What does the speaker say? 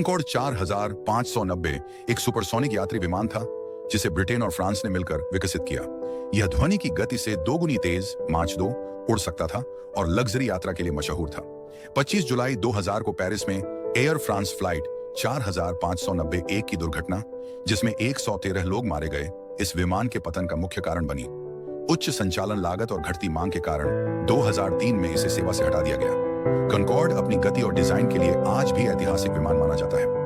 Concord 4590 एक supersonic यात्री विमान था जिसे ब्रिटेन और फ्रांस ने मिलकर विकसित किया। यह ध्वनि की गति से दोगुनी तेज माच 2 उड़ सकता था और लग्जरी यात्रा के लिए मशहूर था। 25 जुलाई 2000 को पेरिस में एयर फ्रांस फ्लाइट 4591 की दुर्घटना, जिसमें 113 लोग मारे गए, इस विमान के पतन का मुख्य कारण बनी। उच्च संचालन लागत और घटती मांग के कारण 2003 में इसे सेवा से हटा दिया गया। कॉन्कॉर्ड अपनी गति और डिजाइन के लिए आज भी ऐतिहासिक विमान माना जाता है।